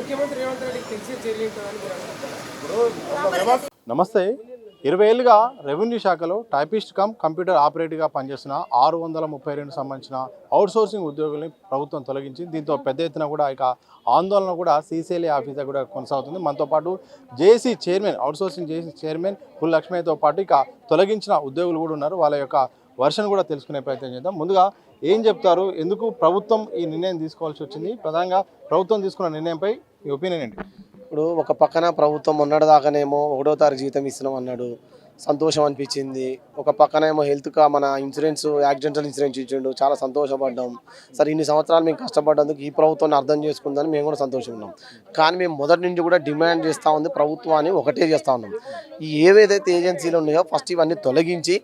ముఖ్యమంత్రి రేవంత్ రెడ్డికి తెలిసే చెల్లింటుందని మీరు అనుకుంటున్నారు? నమస్తే. 20 ఏళ్ళుగా రెవెన్యూ శాఖలో టైపిస్ట్ కమ్ కంప్యూటర్ ఆపరేటర్గా పనిచేస్తున్న 632 సంబంధించిన అవుట్సోర్సింగ్ ఉద్యోగుల్ని ప్రభుత్వం తొలగించింది. దీంతో పెద్ద ఎత్తున కూడా ఇక ఆందోళన కూడా సీసీఎల్ఏ ఆఫీసర్ కూడా కొనసాగుతుంది. మనతో పాటు JAC chairman, outsourcing JAC chairman పుల్ లక్ష్మయ్యతో పాటు ఇక తొలగించిన ఉద్యోగులు కూడా ఉన్నారు. వాళ్ళ యొక్క వర్షన్ కూడా తెలుసుకునే ప్రయత్నం చేద్దాం. ముందుగా ఏం చెప్తారు, ఎందుకు ప్రభుత్వం ఈ నిర్ణయం తీసుకోవాల్సి వచ్చింది, ప్రధానంగా ప్రభుత్వం తీసుకున్న నిర్ణయంపై మీ ఒపీనియన్ ఏంటి? ఇప్పుడు ఒక పక్కన ప్రభుత్వం మొన్నటి దాకానేమో 1వ తారీఖు జీతం ఇస్తున్నాం అన్నాడు, సంతోషం అనిపించింది. ఒక పక్కనేమో హెల్త్గా మన ఇన్సూరెన్స్, యాక్సిడెంటల్ ఇన్సూరెన్స్ ఇచ్చిండు, చాలా సంతోషపడ్డాం. సరే ఇన్ని సంవత్సరాలు మేము కష్టపడ్డందుకు ఈ ప్రభుత్వాన్ని అర్థం చేసుకుందని మేము కూడా సంతోషం ఉన్నాం. కానీ మేము మొదటి నుంచి కూడా డిమాండ్ చేస్తూ ఉంది ప్రభుత్వాన్ని, ఒకటే చేస్తూ ఉన్నాం, ఈ ఏవైతే ఏజెన్సీలు ఉన్నాయో ఫస్ట్ ఇవన్నీ తొలగించి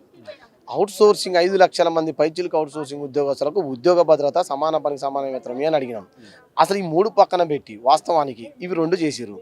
అవుట్సోర్సింగ్ 5 లక్షల మంది పైచిలకు అవుట్సోర్సింగ్ ఉద్యోగస్తులకు ఉద్యోగ భద్రత, సమాన పనికి సమాన వేతనం అని అడిగినాం. అసలు ఈ 3 పక్కన పెట్టి వాస్తవానికి ఇవి 2 చేసిర్రు.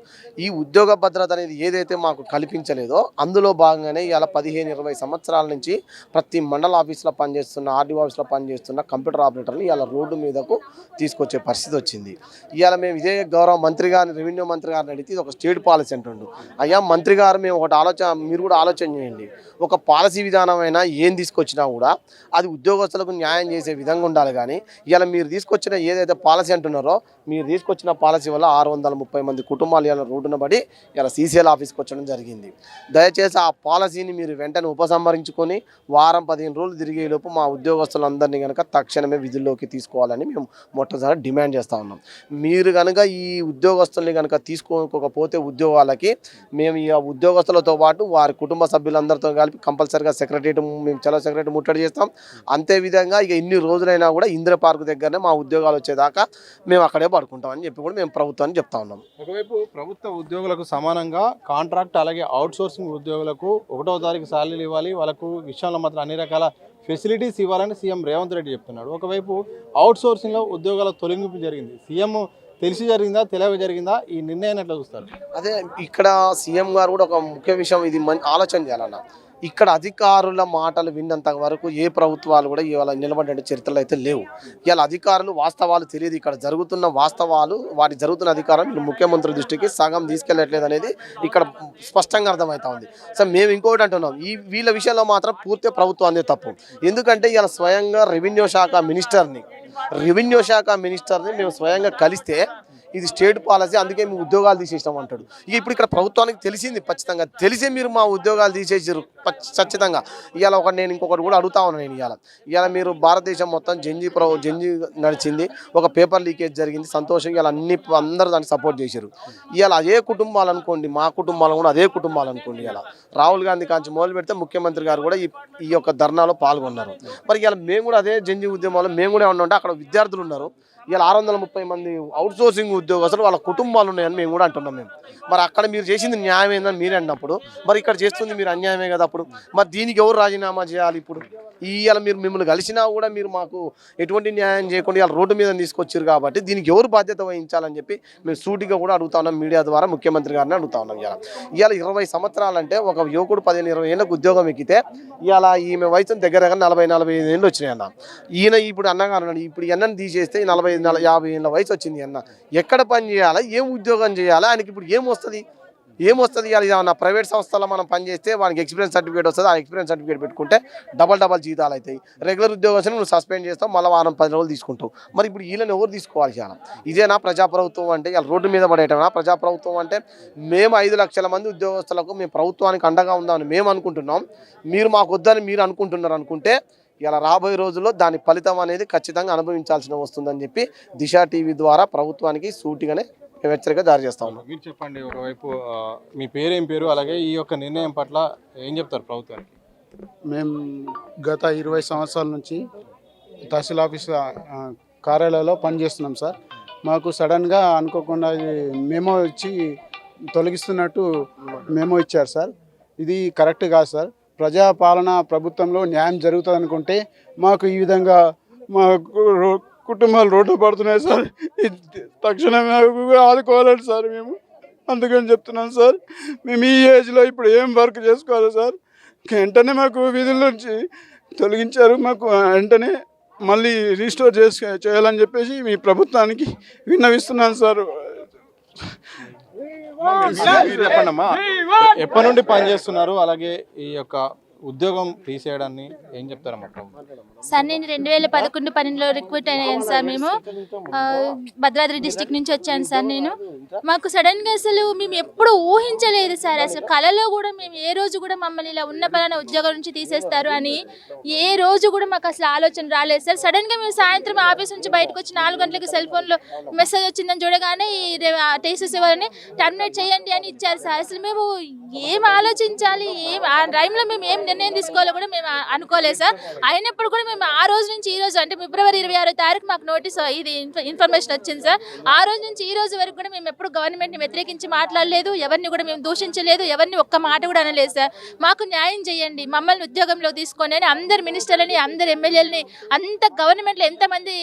ఈ ఉద్యోగ భద్రత అనేది ఏదైతే మాకు కల్పించలేదో అందులో భాగంగానే ఇవాళ 15-20 సంవత్సరాల నుంచి ప్రతి మండల ఆఫీసులో పనిచేస్తున్న, ఆర్డీఓ ఆఫీస్లో పనిచేస్తున్న కంప్యూటర్ ఆపరేటర్ని ఇవాళ రోడ్డు మీదకు తీసుకొచ్చే పరిస్థితి వచ్చింది. ఇవాళ మేము ఇదే గౌరవ మంత్రి గారిని, రెవెన్యూ మంత్రి గారిని అడిగితే ఇది ఒక స్టేట్ పాలసీ అంటుండు. అయ్యా మంత్రి గారు, మేము ఒకటి మీరు కూడా ఆలోచన చేయండి. ఒక పాలసీ విధానమైనా ఏం తీసుకొచ్చినా కూడా అది ఉద్యోగస్తులకు న్యాయం చేసే విధంగా ఉండాలి. కానీ ఇలా మీరు తీసుకొచ్చిన ఏదైతే పాలసీ అంటున్నారో, మీరు తీసుకొచ్చిన పాలసీ వల్ల 630 మంది కుటుంబాలు ఇలా రోడ్డున పడి ఇలా సీసీఎల్ ఆఫీస్కి వచ్చడం జరిగింది. దయచేసి ఆ పాలసీని మీరు వెంటనే ఉపసంహరించుకొని వారం 15 రోజులు తిరిగేలోపు మా ఉద్యోగస్తులందరినీ కనుక తక్షణమే విధుల్లోకి తీసుకోవాలని మేము మొట్టమొదటి డిమాండ్ చేస్తూ ఉన్నాం. మీరు కనుక ఈ ఉద్యోగస్తుల్ని కనుక తీసుకోకపోతే ఉద్యోగాలకి మేము ఈ ఉద్యోగస్తులతో పాటు వారి కుటుంబ సభ్యులందరితో కలిపి కంపల్సరీగా సెక్రటరియట్, మేము చలో సెక్రటరీ ముట్టడి చేస్తాం. అంతేవిధంగా ఇక ఇన్ని రోజులైనా కూడా ఇందిరా పార్క్ దగ్గరనే మా ఉద్యోగాలు వచ్చేదాకా మేము అక్కడే పడుకుంటామని చెప్పి కూడా మేము ప్రభుత్వాన్ని చెప్తా ఉన్నాం. ఒకవైపు ప్రభుత్వ ఉద్యోగులకు సమానంగా కాంట్రాక్ట్, అలాగే అవుట్సోర్సింగ్ ఉద్యోగులకు 1వ తారీఖు శాలరీలు ఇవ్వాలి, వాళ్ళకు విషయంలో మాత్రం అన్ని రకాల ఫెసిలిటీస్ ఇవ్వాలని సీఎం రేవంత్ రెడ్డి చెప్తున్నాడు. ఒకవైపు అవుట్సోర్సింగ్లో ఉద్యోగాల తొలగింపు జరిగింది. సీఎం తెలిసి జరిగిందా, తెలియక జరిగిందా, ఈ నిర్ణయాన్ని ఎట్లా చూస్తారు? అదే ఇక్కడ సీఎం గారు కూడా ఒక ముఖ్య విషయం, ఇది ఆలోచన చేయాలన్న. ఇక్కడ అధికారుల మాటలు విన్నంత వరకు ఏ ప్రభుత్వాలు కూడా ఇవాళ నిలబడ్డ చరిత్రలు అయితే లేవు. ఇవాళ అధికారులు వాస్తవాలు తెలియదు. ఇక్కడ జరుగుతున్న వాస్తవాలు, వాటి జరుగుతున్న అధికారం ముఖ్యమంత్రి దృష్టికి సగం తీసుకెళ్ళట్లేదు అనేది ఇక్కడ స్పష్టంగా అర్థమవుతా ఉంది. సో మేము ఇంకోటి అంటున్నాం, వీళ్ళ విషయంలో మాత్రం పూర్తి ప్రభుత్వాన్ని తప్పు. ఎందుకంటే ఇవాళ స్వయంగా రెవెన్యూ శాఖ మినిస్టర్ని మేము స్వయంగా కలిస్తే ఇది స్టేట్ పాలసీ, అందుకే మేము ఉద్యోగాలు తీసేసాం అంటాడు. ఇప్పుడు ఇక్కడ ప్రభుత్వానికి తెలిసింది, ఖచ్చితంగా తెలిసే మీరు మా ఉద్యోగాలు తీసేసారు ఖచ్చితంగా. ఇవాళ నేను ఇంకొకటి కూడా అడుగుతా ఉన్నాను. నేను ఇవాళ మీరు భారతదేశం మొత్తం జంజీ నడిచింది, ఒక పేపర్ లీకేజ్ జరిగింది, సంతోషం. ఇవాళ అందరూ దాన్ని సపోర్ట్ చేశారు. ఇవాళ అదే కుటుంబాలు అనుకోండి, మా కుటుంబాలు కూడా అదే కుటుంబాలు అనుకోండి. ఇవాళ రాహుల్ గాంధీ కాంచి మొదలు పెడితే ముఖ్యమంత్రి గారు కూడా ఈ యొక్క ధర్నాలో పాల్గొన్నారు. మరి ఇవాళ మేము కూడా అదే జంజీ ఉద్యమంలో మేము కూడా ఏమన్నా ఉంటే అక్కడ విద్యార్థులు ఉన్నారు. ఇలా 630 మంది అవుట్సోర్సింగ్ ఉద్యోగస్తులు వాళ్ళ కుటుంబాలు ఉన్నాయని మేము కూడా అంటున్నాం. మరి అక్కడ మీరు చేసింది న్యాయం ఏందని మీరు అన్నప్పుడు, మరి ఇక్కడ చేస్తుంది మీరు అన్యాయమే కదా. అప్పుడు మరి దీనికి ఎవరు రాజీనామా చేయాలి? ఇప్పుడు ఇవాళ మిమ్మల్ని కలిసినా కూడా మీరు మాకు ఎటువంటి న్యాయం చేయకుండా ఇలా రోడ్డు మీద తీసుకొచ్చారు కాబట్టి దీనికి ఎవరు బాధ్యత వహించాలని చెప్పి మేము సూటిగా కూడా అడుగుతా ఉన్నాం. మీడియా ద్వారా ముఖ్యమంత్రి గారిని అడుగుతా ఉన్నాం. ఇవాళ 20 సంవత్సరాలంటే ఒక యువకుడు 15-20 ఏళ్ళకు ఉద్యోగం ఎక్కితే ఇవాళ ఈమె వయసు దగ్గర 40-45 ఏళ్ళు వచ్చినాయి అన్న. ఈయన ఇప్పుడు అన్నగారు ఇప్పుడు ఎన్నని తీసేస్తే 40-50 ఏళ్ళ వయసు వచ్చింది అన్న. ఎక్కడ పని చేయాలా, ఏం ఉద్యోగం చేయాలా, ఆయనకి ఇప్పుడు ఏమొస్తుంది? ఇవాళ ప్రైవేట్ సంస్థలో మనం పనిచేస్తే వానికి ఎక్స్పీరియన్స్ సర్టిఫికేట్ వస్తుంది. ఆ ఎక్స్పీరియన్స్ సర్టిఫికేట్ పెట్టుకుంటే డబల్ జీతాలు అవుతాయి. రెగ్యులర్ ఉద్యోగస్తులు నువ్వు సస్పెండ్ చేస్తావు, మళ్ళీ వారం 10 రోజులు తీసుకుంటావు. మరి ఇప్పుడు వీళ్ళని ఎవరు తీసుకోవాలి? చాలా ఇదేనా ప్రజాప్రభుత్వం అంటే? ఇలా రోడ్డు మీద పడేయటమా ప్రజాప్రభుత్వం అంటే? మేము 5 లక్షల మంది ఉద్యోగస్తులకు మేము ప్రభుత్వానికి అండగా ఉందామని మేము అనుకుంటున్నాం. మీరు మాకు వద్దని మీరు అనుకుంటున్నారు అనుకుంటే ఇలా రాబోయే రోజుల్లో దాని ఫలితం అనేది ఖచ్చితంగా అనుభవించాల్సిన వస్తుందని చెప్పి దిశ టీవీ ద్వారా ప్రభుత్వానికి సూటిగానే హెచ్చరిక జారీ చేస్తా ఉన్నాం. మీరు చెప్పండి, ఒకవైపు మీ పేరేం పేరు, అలాగే ఈ యొక్క నిర్ణయం పట్ల ఏం చెప్తారు ప్రభుత్వానికి? మేము గత 20 సంవత్సరాల నుంచి తహసీల్ ఆఫీస్ కార్యాలయంలో పనిచేస్తున్నాం సార్. మాకు సడన్గా అనుకోకుండా మెమో ఇచ్చి తొలగిస్తున్నట్టు మెమో ఇచ్చారు సార్. ఇది కరెక్ట్ కాదు సార్. ప్రజాపాలన ప్రభుత్వంలో న్యాయం జరుగుతుంది అనుకుంటే మాకు ఈ విధంగా మా కుటుంబాలు రోడ్డు పడుతున్నాయి సార్. తక్షణమే ఆదుకోవాలండి సార్ మేము. అందుకని చెప్తున్నాం సార్, మేము ఈ ఏజ్లో ఇప్పుడు ఏం వర్క్ చేసుకోవాలి సార్? వెంటనే మాకు విధుల నుంచి తొలగించారు. మాకు వెంటనే మళ్ళీ రీస్టోర్ చేయాలని చెప్పేసి మీ ప్రభుత్వానికి విన్నవిస్తున్నాను సార్. మీరు చెప్పండి అమ్మా, ఎప్పటి నుండి పనిచేస్తున్నారు, అలాగే ఈ యొక్క ఉద్యోగం తీసేయడాన్ని ఏం చెప్తారమ్మా? సార్ నేను 2011 12లో రిక్రూట్ అయ్యాను సార్. మేము భద్రాద్రి డిస్టిక్ నుంచి వచ్చాను సార్. మాకు సడన్గా అసలు మేము ఎప్పుడు ఊహించలేదు సార్. అసలు కళలో కూడా మేము ఏ రోజు కూడా మమ్మల్ని ఇలా ఉన్న పలానా ఉద్యోగం నుంచి తీసేస్తారు అని ఏ రోజు కూడా మాకు అసలు ఆలోచన రాలేదు సార్. సడన్గా మేము సాయంత్రం ఆఫీస్ నుంచి బయటకు వచ్చి 4 గంటలకు సెల్ ఫోన్లో మెసేజ్ వచ్చిందని చూడగానే ఈ తీసేసేవారని టర్మినేట్ చేయండి అని ఇచ్చారు సార్. అసలు మేము ఏం ఆలోచించాలి, ఆ టైంలో మేము ఏం నిర్ణయం తీసుకోవాలో కూడా మేము అనుకోలేదు సార్. అయినప్పుడు కూడా మేము ఆ రోజు నుంచి ఈ రోజు అంటే ఫిబ్రవరి 26వ తారీఖు మాకు నోటీస్ ఇది ఇన్ఫర్మేషన్ వచ్చింది సార్. ఆ రోజు నుంచి ఈ రోజు వరకు కూడా మేము ఎప్పుడు గవర్నమెంట్ని వ్యతిరేకించి మాట్లాడలేదు, ఎవరిని కూడా మేము దూషించలేదు, ఎవరిని ఒక్క మాట కూడా అనలేదు సార్. మాకు న్యాయం చేయండి, మమ్మల్ని ఉద్యోగంలో తీసుకొని అని అందరు మినిస్టర్లని, అందరు ఎమ్మెల్యేలని, అంత గవర్నమెంట్లో ఎంతమంది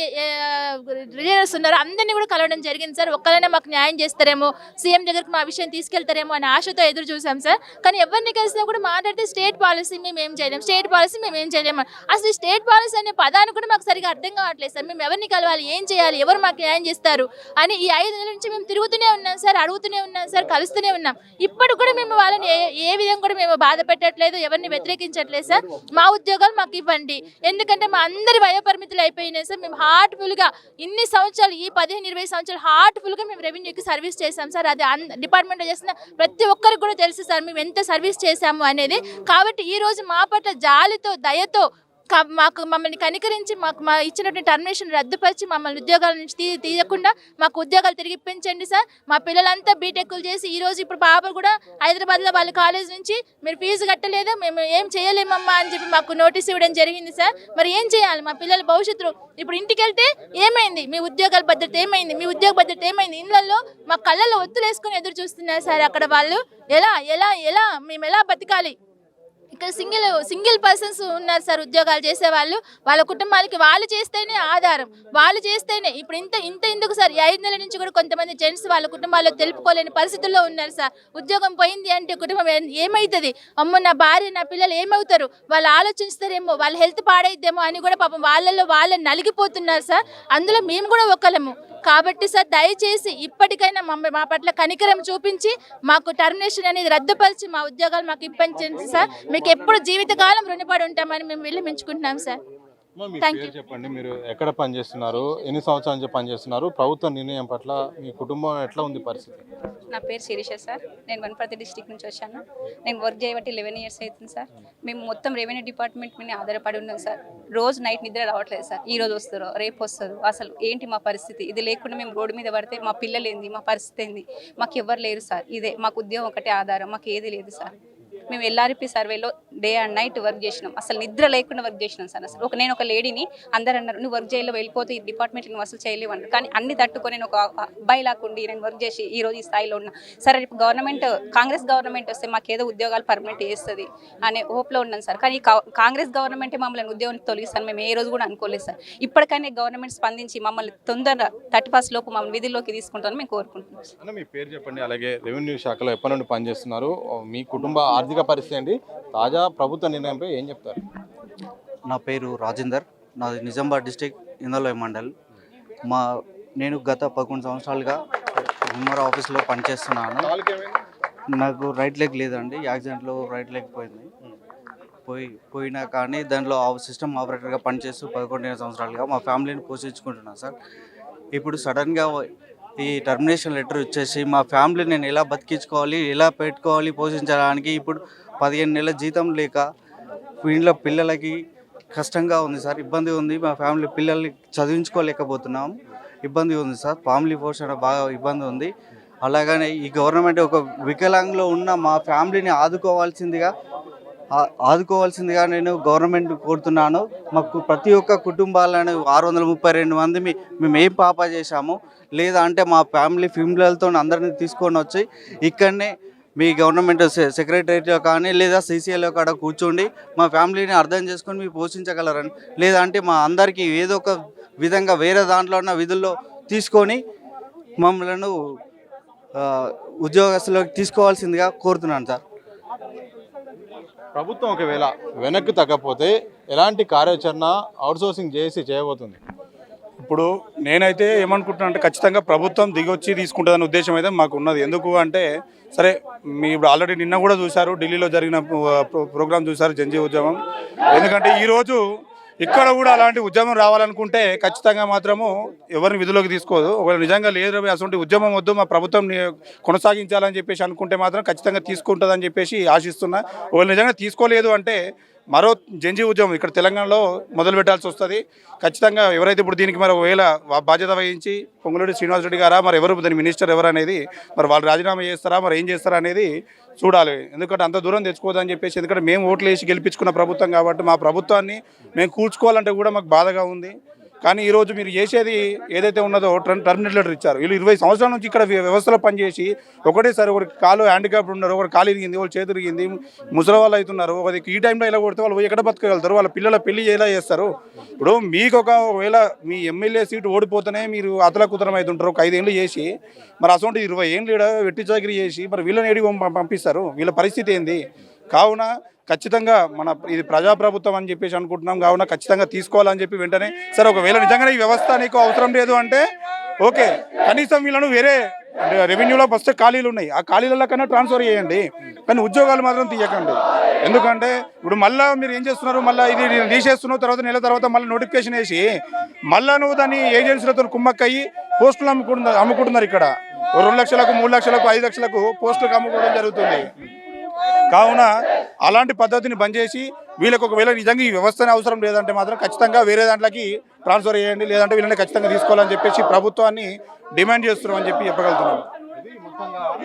లీడర్స్ ఉన్నారో అందరినీ కూడా కలవడం జరిగింది సార్. ఒక్కరైనా మాకు న్యాయం చేస్తారేమో, సీఎం దగ్గరికి మా విషయం తీసుకెళ్తారేమో అనే ఆశతో ఎదురు చూసాం సార్. కానీ ఎవరిని కలిసినా కూడా మాట్లాడితే స్టేట్ పాలసీ మేము ఏం చేయలేము, స్టేట్ పాలసీ మేము ఏం చేయలేము. అసలు స్టేట్ పాలసీ అనే పదాన్ని కూడా మాకు సరిగా అర్థం కావట్లేదు సార్. మేము ఎవరిని కలవాలి, ఏం చేయాలి, ఎవరు మాకు న్యాయం చేస్తారు అని ఈ 5 నెలల నుంచి మేము తిరుగుతూనే ఉన్నాం సార్, అడుగుతూనే ఉన్నాం సార్, కలుస్తూనే ఉన్నాం. ఇప్పుడు కూడా మేము వాళ్ళని ఏ విధంగా కూడా మేము బాధ పెట్టట్లేదు, ఎవరిని వ్యతిరేకించట్లేదు సార్. మా ఉద్యోగాలు మాకు ఇవ్వండి, ఎందుకంటే మా అందరి వయోపరిమితులు అయిపోయినాయి సార్. మేము హార్ట్ఫుల్గా ఇన్ని సంవత్సరాలు, ఈ 15-20 సంవత్సరాలు హార్ట్ఫుల్గా మేము రెవెన్యూకి సర్వీస్ చేసాం సార్. అది డిపార్ట్మెంట్లో చేసిన ప్రతి ఒక్కరికి కూడా తెలుసు సార్ మేము ఎంత సర్వీస్ చేశాము అనేది. కాబట్టి ఈ రోజు మా పట్ల జాలితో, దయతో మమ్మల్ని కనికరించి మా ఇచ్చినటువంటి టర్మినేషన్ రద్దుపరిచి మమ్మల్ని ఉద్యోగాల నుంచి తీయకుండా మాకు ఉద్యోగాలు తిరిగి ఇప్పించండి సార్. మా పిల్లలంతా బీటెక్లు చేసి ఈరోజు ఇప్పుడు పాప కూడా హైదరాబాద్లో వాళ్ళ కాలేజ్ నుంచి మీరు ఫీజు కట్టలేదు, మేము ఏం చేయలేమమ్మా అని చెప్పి మాకు నోటీస్ ఇవ్వడం జరిగింది సార్. మరి ఏం చేయాలి? మా పిల్లల భవిష్యత్తు ఇప్పుడు ఇంటికి వెళ్తే ఏమైంది, మీ ఉద్యోగాల భద్రత ఏమైంది, మీ ఉద్యోగ భద్రత ఏమైంది, ఇళ్లలో మా కళ్ళల్లో ఒత్తులు వేసుకొని ఎదురు చూస్తున్నారు సార్. అక్కడ వాళ్ళు ఎలా మేము ఎలా బతకాలి? ఇక్కడ సింగిల్ పర్సన్స్ ఉన్నారు సార్ ఉద్యోగాలు చేసేవాళ్ళు. వాళ్ళ కుటుంబాలకి వాళ్ళు చేస్తేనే ఆధారం, వాళ్ళు చేస్తేనే. ఇప్పుడు ఇంత ఎందుకు సార్, 5 నెలల నుంచి కూడా కొంతమంది జెంట్స్ వాళ్ళ కుటుంబాల్లో తెలుపుకోలేని పరిస్థితుల్లో ఉన్నారు సార్. ఉద్యోగం పోయింది అంటే కుటుంబం ఏమవుతుంది, అమ్మో నా భార్య నా పిల్లలు ఏమవుతారు, వాళ్ళు ఆలోచిస్తారేమో, వాళ్ళ హెల్త్ పాడైద్దేమో అని కూడా పాపం వాళ్ళని నలిగిపోతున్నారు సార్. అందులో మేము కూడా ఒకళ్ళము. కాబట్టి సార్ దయచేసి ఇప్పటికైనా మా పట్ల కనికరం చూపించి మాకు టర్మినేషన్ అనేది రద్దుపరిచి మా ఉద్యోగాలు మాకు ఇప్పించండి సార్. మీకు ఎప్పుడు జీవితకాలం రుణపడి ఉంటామని మేము విన్నవించుకుంటున్నాం సార్. Thank you. చెప్పండి, మీరు ఎక్కడ పనిచేస్తున్నారు, ఎన్ని సంవత్సరాల నుంచి పనిచేస్తున్నారు, ప్రభుత్వ నిర్ణయం పట్ల మీ కుటుంబం ఎట్లా ఉంది పరిస్థితి? నా పేరు శిరీష సార్. నేను వనపర్తి డిస్టిక్ నుంచి వచ్చాను. నేను వర్క్ చేయబట్టి 11 years అవుతుంది సార్. మేము మొత్తం రెవెన్యూ డిపార్ట్మెంట్ మీద ఆధారపడి ఉన్నాం సార్. రోజు నైట్ నిద్ర రావట్లేదు సార్. ఈ రోజు వస్తారో రేపు వస్తారు, అసలు ఏంటి మా పరిస్థితి? ఇది లేకుండా మేము రోడ్డు మీద పడితే మా పిల్లలు ఏంది, మా పరిస్థితి ఏంది? మాకు ఎవరు లేరు సార్. ఇదే మాకు ఉద్యోగం ఒకటే ఆధారం, మాకు ఏది లేదు సార్. మేము ఎల్ఆర్పి సర్వేలో డే అండ్ నైట్ వర్క్ చేసినాం, అసలు నిద్ర లేకుండా వర్క్ చేసినాం సార్. అసలు నేను ఒక లేడీని, అందరు అన్నారు నువ్వు వర్క్ చేయలో వెళ్ళిపోతే ఈ డిపార్ట్మెంట్ నువ్వు అసలు చేయలేవు అన్నారు. కానీ అన్ని తట్టుకొని నేను ఒక అబ్బాయి లాక్కుండి నేను వర్క్ చేసి ఈ రోజు ఈ స్థాయిలో ఉన్నా. సరే రేపు కాంగ్రెస్ గవర్నమెంట్ వస్తే మాకేదో ఉద్యోగాలు పర్మనెంట్ చేస్తుంది అనే హోప్లో ఉన్నాను సార్. కానీ కాంగ్రెస్ గవర్నమెంటే మమ్మల్ని ఉద్యోగం తొలగిస్తాను మేము ఏ రోజు కూడా అనుకోలేదు సార్. ఇప్పటికైనా గవర్నమెంట్ స్పందించి మమ్మల్ని తొందరగా 31st లోపు మమ్మల్ని విధుల్లోకి తీసుకుంటామని మేము కోరుకుంటున్నాం సార్. మీ పేరు చెప్పండి, అలాగే రెవెన్యూ శాఖలో ఎప్పటి నుండి పనిచేస్తున్నారు, మీ కుటుంబ ఆర్థిక పరిస్థితి ఏంటి, తాజా ప్రభుత్వ నిర్ణయంపై ఏం చెప్తారు? నా పేరు రాజేందర్, నాది నిజామాబాద్ డిస్టిక్ ఇందలోయ మండల్. నేను గత 11 సంవత్సరాలుగా ఎంఆర్ఓ ఆఫీస్లో పనిచేస్తున్నాను. నాకు రైట్ లెగ్ లేదండి, యాక్సిడెంట్లో రైట్ లెగ్ పోయినా కానీ దాంట్లో సిస్టమ్ ఆపరేటర్గా పనిచేస్తూ 11 సంవత్సరాలుగా మా ఫ్యామిలీని పోషించుకుంటున్నాను సార్. ఇప్పుడు సడన్గా ఈ టర్మినేషన్ లెటర్ వచ్చేసి మా ఫ్యామిలీ నేను ఎలా బతికించుకోవాలి, ఎలా పెట్టుకోవాలి, పోషించడానికి ఇప్పుడు 15 నెలల జీతం లేక ఇంట్లో పిల్లలకి కష్టంగా ఉంది సార్. ఇబ్బంది ఉంది, మా ఫ్యామిలీ పిల్లల్ని చదివించుకోలేకపోతున్నాం, ఇబ్బంది ఉంది సార్. ఫ్యామిలీ పోషణ బాగా ఇబ్బంది ఉంది. అలాగనే ఈ గవర్నమెంట్ ఒక వికలాంగులో ఉన్న మా ఫ్యామిలీని ఆదుకోవాల్సిందిగా నేను గవర్నమెంట్ కోరుతున్నాను. మాకు ప్రతి ఒక్క కుటుంబాలను 632 మంది మేము ఏం పాప చేశాము లేదా అంటే మా ఫ్యామిలీ పిల్లలతో అందరినీ తీసుకొని వచ్చి ఇక్కడనే మీ గవర్నమెంట్ సెక్రటరీలో కానీ లేదా సీసీఎల్లో కాడ కూర్చోండి మా ఫ్యామిలీని అర్థం చేసుకొని మీరు పోషించగలరని, లేదా అంటే మా అందరికీ ఏదో ఒక విధంగా వేరే దాంట్లో ఉన్న విధుల్లో తీసుకొని మమ్మల్ని ఉద్యోగస్తులకు తీసుకోవాల్సిందిగా కోరుతున్నాను సార్. ప్రభుత్వం ఒకవేళ వెనక్కి తగ్గకపోతే ఎలాంటి కార్యాచరణ అవుట్సోర్సింగ్ చేయబోతుంది? ఇప్పుడు నేనైతే ఏమనుకుంటున్నా అంటే ఖచ్చితంగా ప్రభుత్వం దిగొచ్చి తీసుకుంటుందనే ఉద్దేశం అయితే మాకు ఉన్నది. ఎందుకు అంటే సరే మీ ఇప్పుడు ఆల్రెడీ నిన్న కూడా చూశారు, ఢిల్లీలో జరిగిన ప్రోగ్రామ్ చూశారు జంజీ ఉద్యమం. ఎందుకంటే ఈరోజు ఇక్కడ కూడా అలాంటి ఉద్యమం రావాలనుకుంటే ఖచ్చితంగా మాత్రము ఎవరిని విధులోకి తీసుకోదు. ఒకవేళ నిజంగా లేదు అటువంటి ఉద్యమం వద్దు, మా ప్రభుత్వం కొనసాగించాలని చెప్పేసి అనుకుంటే మాత్రం ఖచ్చితంగా తీసుకుంటుందని చెప్పేసి ఆశిస్తున్నా. ఒకవేళ నిజంగా తీసుకోలేదు అంటే మరో జంజీ ఉద్యమం ఇక్కడ తెలంగాణలో మొదలు పెట్టాల్సి వస్తుంది. ఖచ్చితంగా ఎవరైతే ఇప్పుడు దీనికి మరి ఒకవేళ బాధ్యత వహించి పొంగులేటి శ్రీనివాసరెడ్డి గారా మరి ఎవరు దాని మినిస్టర్ ఎవరు అనేది మరి వాళ్ళు రాజీనామా చేస్తారా మరి ఏం చేస్తారా అనేది చూడాలి. ఎందుకంటే అంత దూరం తెచ్చుకోదని చెప్పేసి, ఎందుకంటే మేము ఓట్లు వేసి గెలిపించుకున్న ప్రభుత్వం కాబట్టి మా ప్రభుత్వాన్ని మేము కూర్చుకోవాలంటే కూడా మాకు బాధగా ఉంది. కానీ ఈరోజు మీరు చేసేది ఏదైతే ఉన్నదో టర్మినేట్ లెటర్ ఇచ్చారు. వీళ్ళు 20 సంవత్సరాల నుంచి ఇక్కడ వ్యవస్థలో పనిచేసి ఒకటేసారి ఒకటి కాలు హ్యాండిక్యాప్డ్ ఉన్నారు, ఒకటి కాలు ఇరిగింది, వాళ్ళు చేతి ఇరిగింది, ముసలి వాళ్ళు అవుతున్నారు. ఒకరికి ఈ టైంలో ఇలా కొడితే వాళ్ళు ఎక్కడ బతకగలుగుతారు? వాళ్ళ పిల్లల పెళ్లి ఎలా చేస్తారు? ఇప్పుడు మీకు ఒకవేళ మీ ఎమ్మెల్యే సీటు ఓడిపోతేనే మీరు అతలకుతలం అవుతుంటారు. ఒక 5 ఏళ్ళు చేసి మరి అసలు 20 ఏళ్ళు ఇక్కడ వెట్టి చాకిరీ చేసి మరి వీళ్ళని ఏడికి పంపిస్తారు? వీళ్ళ పరిస్థితి ఏంది? కావున ఖచ్చితంగా ఇది ప్రజాప్రభుత్వం అని చెప్పేసి అనుకుంటున్నాం. కావున ఖచ్చితంగా తీసుకోవాలని చెప్పి వెంటనే సరే ఒకవేళ నిజంగానే ఈ వ్యవస్థ నీకు అవసరం లేదు అంటే ఓకే, కనీసం వీళ్ళను వేరే రెవెన్యూలో ఫస్ట్ ఖాళీలు ఉన్నాయి, ఆ ఖాళీలలో కన్నా ట్రాన్స్ఫర్ చేయండి, కానీ ఉద్యోగాలు మాత్రం తీయకండి. ఎందుకంటే ఇప్పుడు మళ్ళీ మీరు ఏం చేస్తున్నారు, మళ్ళీ ఇది తీసేస్తున్నావు, తర్వాత నెల తర్వాత మళ్ళీ నోటిఫికేషన్ వేసి మళ్ళీ నువ్వు దాన్ని ఏజెన్సీలతో కుమ్మక్కయ్యి పోస్టులు అమ్ముకుంటున్నారు. ఇక్కడ 2 లక్షలకు 3 లక్షలకు 5 లక్షలకు పోస్టులకు అమ్ముకోవడం జరుగుతుంది. కావున అలాంటి పద్ధతిని బంద్ చేసి వీళ్ళకి ఒకవేళ నిజంగా ఈ వ్యవస్థనే అవసరం లేదంటే మాత్రం ఖచ్చితంగా వేరే దాంట్లోకి ట్రాన్స్ఫర్ చేయండి, లేదంటే వీళ్ళని ఖచ్చితంగా తీసుకోవాలని చెప్పేసి ప్రభుత్వాన్ని డిమాండ్ చేస్తున్నామని చెప్పి చెప్పగలుగుతున్నాం.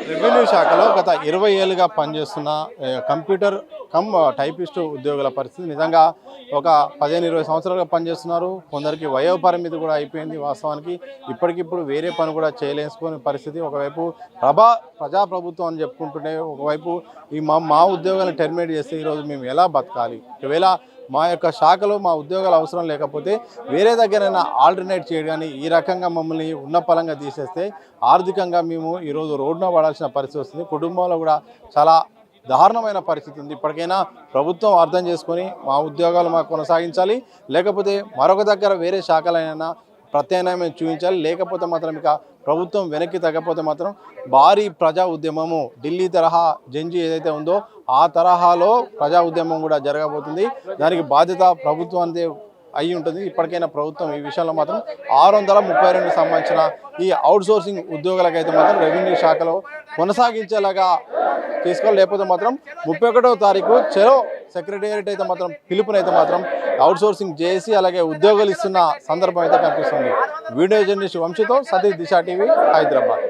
రెవెన్యూ శాఖలో గత 20 ఏళ్ళుగా పనిచేస్తున్న కంప్యూటర్ టైపిస్ట్ ఉద్యోగుల పరిస్థితి నిజంగా ఒక 15-20 సంవత్సరాలుగా పనిచేస్తున్నారు. కొందరికి వయోపరిమితి కూడా అయిపోయింది. వాస్తవానికి ఇప్పటికిప్పుడు వేరే పని కూడా చేయలేసుకునే పరిస్థితి. ఒకవైపు ప్రజాప్రభుత్వం అని చెప్పుకుంటుంటే ఒకవైపు ఈ మా ఉద్యోగాలను టెర్మినేట్ చేస్తే ఈరోజు మేము ఎలా బతకాలి? ఒకవేళ మా యొక్క శాఖలో మా ఉద్యోగాలు అవసరం లేకపోతే వేరే దగ్గరైనా ఆల్టర్నేట్ చేయడానికి ఈ రకంగా మమ్మల్ని ఉన్న పలంగా తీసేస్తే ఆర్థికంగా మేము ఈరోజు రోడ్డున పడాల్సిన పరిస్థితి వస్తుంది. కుటుంబంలో కూడా చాలా దారుణమైన పరిస్థితి ఉంది. ఇప్పటికైనా ప్రభుత్వం అర్థం చేసుకొని మా ఉద్యోగాలు మాకు కొనసాగించాలి, లేకపోతే మరొక దగ్గర వేరే శాఖలైనా ప్రత్యామ్నాయం చూపించాలి. లేకపోతే మాత్రం ఇక ప్రభుత్వం వెనక్కి తగ్గకపోతే మాత్రం భారీ ప్రజా ఉద్యమము ఢిల్లీ తరహా జంజీ ఏదైతే ఉందో ఆ తరహాలో ప్రజా ఉద్యమం కూడా జరగబోతుంది. దానికి బాధ్యత ప్రభుత్వానికి అయి ఉంటుంది. ఇప్పటికైనా ప్రభుత్వం ఈ విషయంలో మాత్రం 632 సంబంధించిన ఈ అవుట్సోర్సింగ్ ఉద్యోగులకైతే మాత్రం రెవెన్యూ శాఖలో కొనసాగించేలాగా తీసుకోవాలి. లేకపోతే మాత్రం 31వ తారీఖు చెరో సెక్రటేరియట్ అయితే మాత్రం పిలుపునైతే మాత్రం అవుట్సోర్సింగ్ చేసి అలాగే ఉద్యోగాలు ఇస్తున్న సందర్భం అయితే కనిపిస్తుంది. వీడియో జర్నలిస్ట్ వంశీతో సతీష్, దిశ టీవీ, హైదరాబాద్.